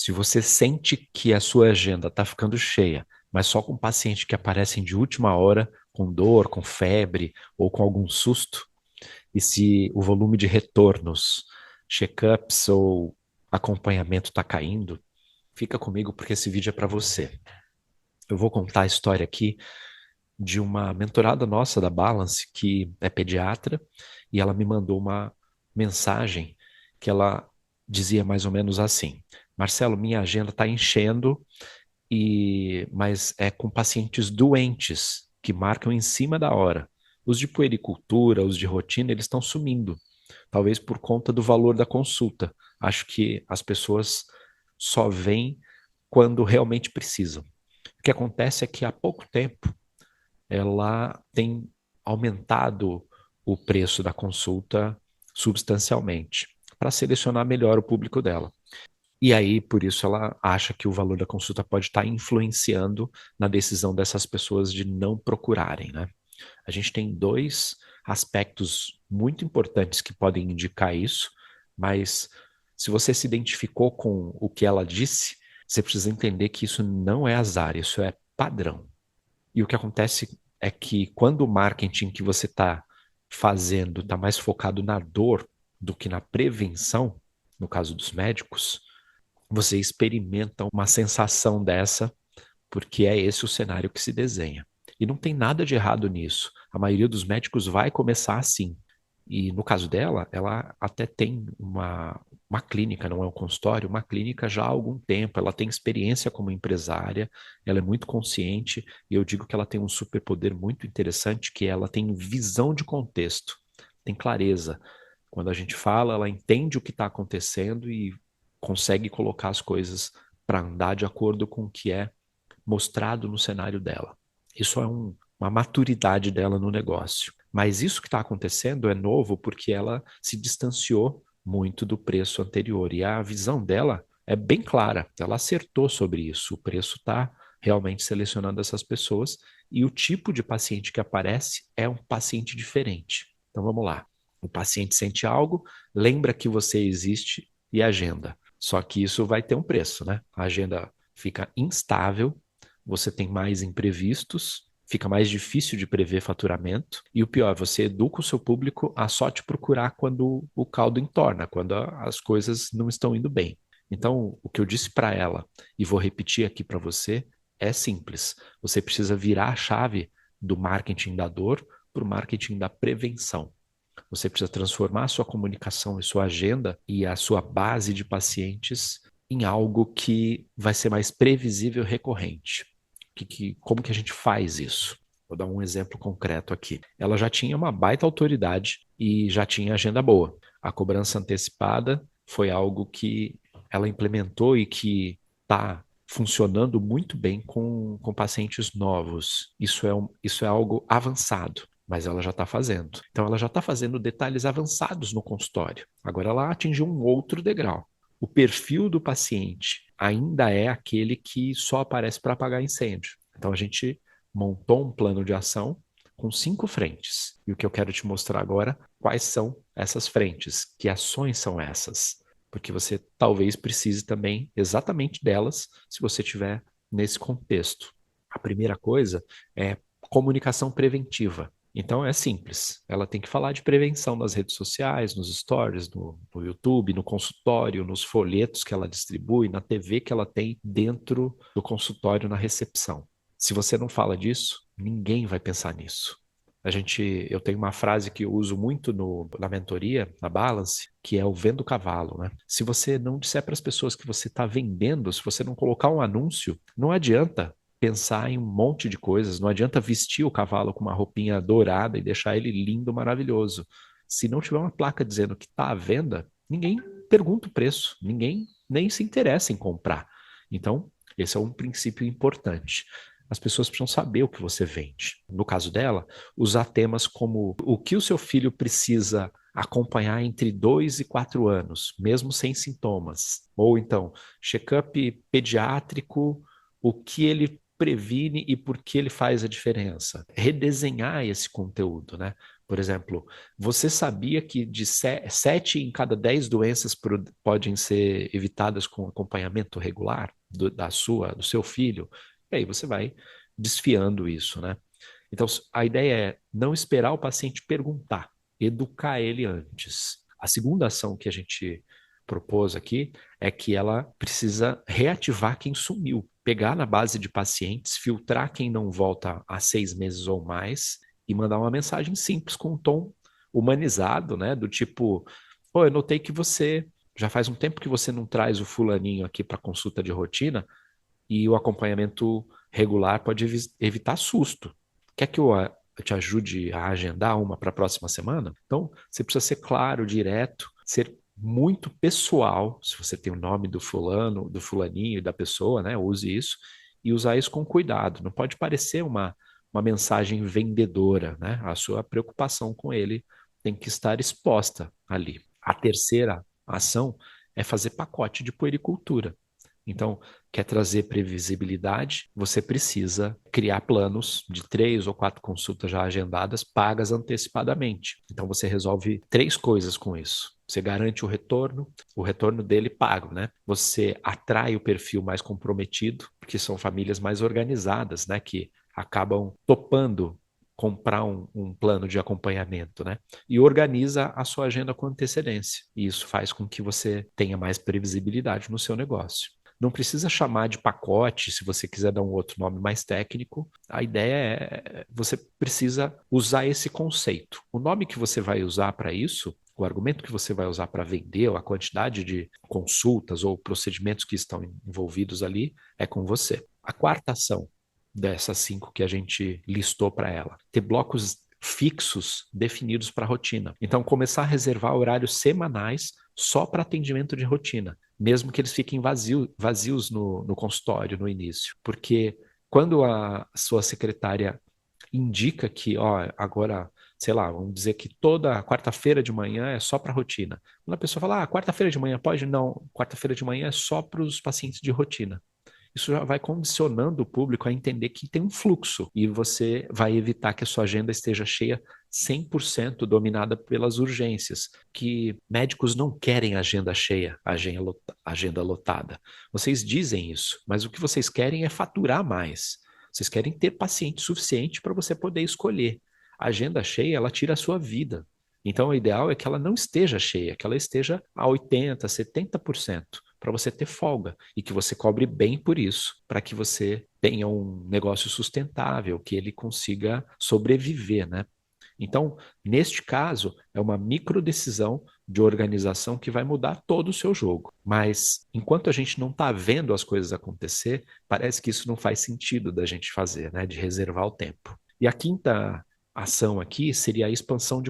Se você sente que a sua agenda está ficando cheia, mas só com pacientes que aparecem de última hora, com dor, com febre ou com algum susto, e se o volume de retornos, check-ups ou acompanhamento está caindo, fica comigo porque esse vídeo é para você. Eu vou contar a história aqui de uma mentorada nossa da Balance, que é pediatra, e ela me mandou uma mensagem que ela dizia mais ou menos assim: Marcelo, minha agenda está enchendo, mas é com pacientes doentes que marcam em cima da hora. Os de puericultura, os de rotina, eles estão sumindo, talvez por conta do valor da consulta. Acho que as pessoas só vêm quando realmente precisam. O que acontece é que há pouco tempo ela tem aumentado o preço da consulta substancialmente para selecionar melhor o público dela. E aí, por isso, ela acha que o valor da consulta pode estar influenciando na decisão dessas pessoas de não procurarem, né? A gente tem dois aspectos muito importantes que podem indicar isso, mas se você se identificou com o que ela disse, você precisa entender que isso não é azar, isso é padrão. E o que acontece é que quando o marketing que você está fazendo está mais focado na dor do que na prevenção, no caso dos médicos, você experimenta uma sensação dessa, porque é esse o cenário que se desenha. E não tem nada de errado nisso. A maioria dos médicos vai começar assim. E no caso dela, ela até tem uma clínica, não é um consultório, uma clínica já há algum tempo. Ela tem experiência como empresária, ela é muito consciente, e eu digo que ela tem um superpoder muito interessante, que ela tem visão de contexto, tem clareza. Quando a gente fala, ela entende o que está acontecendo e consegue colocar as coisas para andar de acordo com o que é mostrado no cenário dela. Isso é uma maturidade dela no negócio. Mas isso que está acontecendo é novo porque ela se distanciou muito do preço anterior. E a visão dela é bem clara. Ela acertou sobre isso. O preço está realmente selecionando essas pessoas e o tipo de paciente que aparece é um paciente diferente. Então vamos lá. O paciente sente algo, lembra que você existe e agenda. Só que isso vai ter um preço, né? A agenda fica instável, você tem mais imprevistos, fica mais difícil de prever faturamento. E o pior, você educa o seu público a só te procurar quando o caldo entorna, quando as coisas não estão indo bem. Então, o que eu disse para ela, e vou repetir aqui para você, é simples. Você precisa virar a chave do marketing da dor para o marketing da prevenção. Você precisa transformar a sua comunicação e sua agenda e a sua base de pacientes em algo que vai ser mais previsível e recorrente. Como que a gente faz isso? Vou dar um exemplo concreto aqui. Ela já tinha uma baita autoridade e já tinha agenda boa. A cobrança antecipada foi algo que ela implementou e que está funcionando muito bem com pacientes novos. Isso é algo avançado, mas ela já está fazendo. Então, ela já está fazendo detalhes avançados no consultório. Agora, ela atingiu um outro degrau. O perfil do paciente ainda é aquele que só aparece para apagar incêndio. Então, a gente montou um plano de ação com 5 frentes. E o que eu quero te mostrar agora, quais são essas frentes, que ações são essas, porque você talvez precise também exatamente delas se você estiver nesse contexto. A primeira coisa é comunicação preventiva. Então é simples, ela tem que falar de prevenção nas redes sociais, nos stories, no YouTube, no consultório, nos folhetos que ela distribui, na TV que ela tem dentro do consultório, na recepção. Se você não fala disso, ninguém vai pensar nisso. Eu tenho uma frase que eu uso muito na mentoria, na Balance, que é o vendo cavalo, né? Se você não disser para as pessoas que você está vendendo, se você não colocar um anúncio, não adianta pensar em um monte de coisas, não adianta vestir o cavalo com uma roupinha dourada e deixar ele lindo, maravilhoso. Se não tiver uma placa dizendo que está à venda, ninguém pergunta o preço, ninguém nem se interessa em comprar. Então, esse é um princípio importante. As pessoas precisam saber o que você vende. No caso dela, usar temas como o que o seu filho precisa acompanhar entre 2 e 4 anos, mesmo sem sintomas. Ou então, check-up pediátrico, o que ele previne e por que ele faz a diferença. Redesenhar esse conteúdo, né? Por exemplo, você sabia que de 7 em cada 10 doenças podem ser evitadas com acompanhamento regular do seu filho? E aí você vai desfiando isso, né? Então, a ideia é não esperar o paciente perguntar, educar ele antes. A segunda ação que a gente propôs aqui é que ela precisa reativar quem sumiu, pegar na base de pacientes, filtrar quem não volta há 6 meses ou mais e mandar uma mensagem simples com um tom humanizado, né? Do tipo, pô, eu notei que você já faz um tempo que você não traz o fulaninho aqui para consulta de rotina e o acompanhamento regular pode evitar susto. Quer que eu te ajude a agendar uma para a próxima semana? Então, você precisa ser claro, direto, ser muito pessoal. Se você tem o nome do fulano, do fulaninho e da pessoa, né? Use isso e usar isso com cuidado. Não pode parecer uma mensagem vendedora, né? A sua preocupação com ele tem que estar exposta ali. A terceira ação é fazer pacote de puericultura. Então, quer trazer previsibilidade, você precisa criar planos de 3 ou 4 consultas já agendadas, pagas antecipadamente. Então, você resolve 3 coisas com isso. Você garante o retorno dele pago, né? Você atrai o perfil mais comprometido, porque são famílias mais organizadas, né? Que acabam topando comprar um plano de acompanhamento, né? E organiza a sua agenda com antecedência. E isso faz com que você tenha mais previsibilidade no seu negócio. Não precisa chamar de pacote, se você quiser dar um outro nome mais técnico. A ideia você precisa usar esse conceito. O nome que você vai usar para isso, o argumento que você vai usar para vender, ou a quantidade de consultas ou procedimentos que estão envolvidos ali, é com você. A quarta ação dessas 5 que a gente listou para ela, ter blocos fixos definidos para a rotina. Então, começar a reservar horários semanais só para atendimento de rotina, mesmo que eles fiquem vazios no consultório no início. Porque quando a sua secretária indica que, ó, agora, sei lá, vamos dizer que toda quarta-feira de manhã é só para rotina. Quando a pessoa fala, quarta-feira de manhã pode? Não, quarta-feira de manhã é só para os pacientes de rotina. Isso já vai condicionando o público a entender que tem um fluxo e você vai evitar que a sua agenda esteja cheia 100% dominada pelas urgências, que médicos não querem agenda cheia, agenda lotada. Vocês dizem isso, mas o que vocês querem é faturar mais. Vocês querem ter paciente suficiente para você poder escolher. A agenda cheia, ela tira a sua vida. Então, o ideal é que ela não esteja cheia, que ela esteja a 80%, 70%, para você ter folga e que você cobre bem por isso, para que você tenha um negócio sustentável, que ele consiga sobreviver, né? Então, neste caso, é uma micro decisão de organização que vai mudar todo o seu jogo. Mas, enquanto a gente não está vendo as coisas acontecer, parece que isso não faz sentido da gente fazer, né? De reservar o tempo. E a quinta ação aqui seria a expansão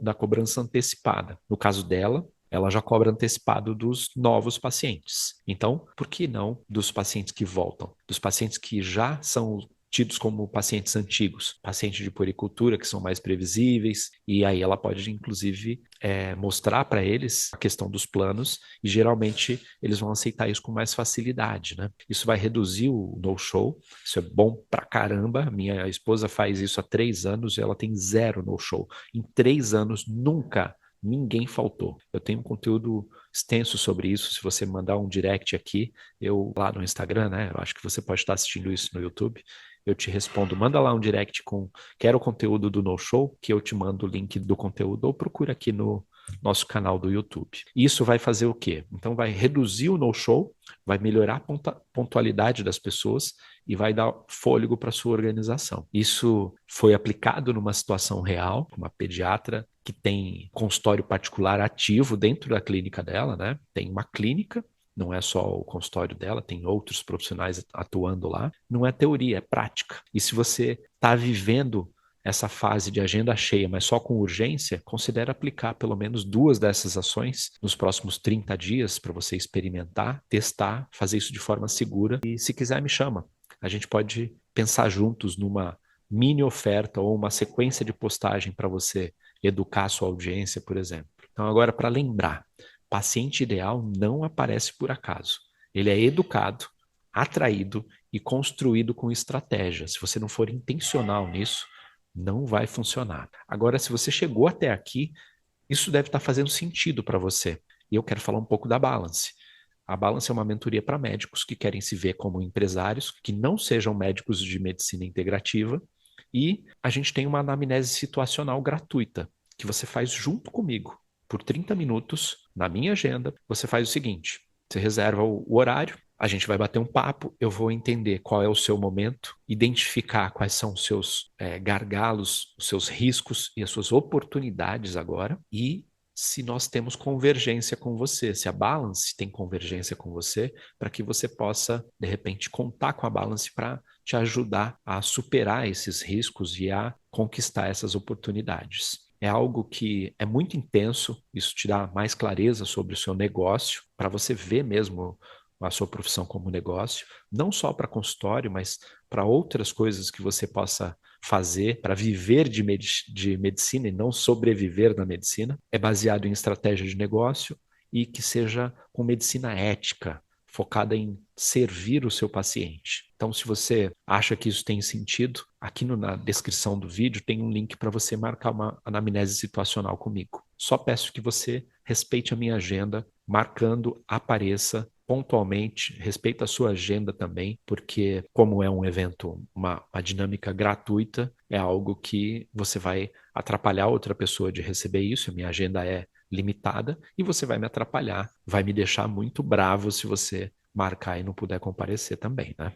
da cobrança antecipada. No caso dela, ela já cobra antecipado dos novos pacientes. Então, por que não dos pacientes que voltam? Dos pacientes que já são tidos como pacientes antigos, pacientes de puericultura que são mais previsíveis, e aí ela pode, inclusive, mostrar para eles a questão dos planos, e geralmente eles vão aceitar isso com mais facilidade, né? Isso vai reduzir o no-show, isso é bom pra caramba. Minha esposa faz isso há 3 anos e ela tem 0 no-show. Em 3 anos, nunca ninguém faltou. Eu tenho um conteúdo extenso sobre isso. Se você mandar um direct aqui, eu lá no Instagram, né? Eu acho que você pode estar assistindo isso no YouTube. Eu te respondo, manda lá um direct com quero o conteúdo do No Show, que eu te mando o link do conteúdo, ou procura aqui no nosso canal do YouTube. Isso vai fazer o quê? Então vai reduzir o no-show, vai melhorar a pontualidade das pessoas e vai dar fôlego para a sua organização. Isso foi aplicado numa situação real, uma pediatra que tem consultório particular ativo dentro da clínica dela, né? Tem uma clínica, não é só o consultório dela, tem outros profissionais atuando lá. Não é teoria, é prática. E se você está vivendo essa fase de agenda cheia, mas só com urgência, considere aplicar pelo menos 2 dessas ações nos próximos 30 dias para você experimentar, testar, fazer isso de forma segura. E se quiser, me chama. A gente pode pensar juntos numa mini oferta ou uma sequência de postagem para você educar a sua audiência, por exemplo. Então, agora, para lembrar, paciente ideal não aparece por acaso. Ele é educado, atraído e construído com estratégia. Se você não for intencional nisso, Não vai funcionar. Agora, se você chegou até aqui, isso deve estar fazendo sentido para você. E eu quero falar um pouco da Balance. A Balance é uma mentoria para médicos que querem se ver como empresários, que não sejam médicos de medicina integrativa. E a gente tem uma anamnese situacional gratuita, que você faz junto comigo, por 30 minutos, na minha agenda. Você faz o seguinte: você reserva o horário, a gente vai bater um papo, eu vou entender qual é o seu momento, identificar quais são os seus gargalos, os seus riscos e as suas oportunidades agora, e se nós temos convergência com você, se a Balance tem convergência com você, para que você possa, de repente, contar com a Balance para te ajudar a superar esses riscos e a conquistar essas oportunidades. É algo que é muito intenso, isso te dá mais clareza sobre o seu negócio, para você ver mesmo a sua profissão como negócio, não só para consultório, mas para outras coisas que você possa fazer para viver de medicina e não sobreviver da medicina. É baseado em estratégia de negócio e que seja com medicina ética, focada em servir o seu paciente. Então, se você acha que isso tem sentido, aqui na descrição do vídeo tem um link para você marcar uma anamnese situacional comigo. Só peço que você respeite a minha agenda, marcando, apareça pontualmente, respeita a sua agenda também, porque como é um evento, uma dinâmica gratuita, é algo que você vai atrapalhar outra pessoa de receber isso, a minha agenda é limitada, e você vai me atrapalhar, vai me deixar muito bravo se você marcar e não puder comparecer também, né?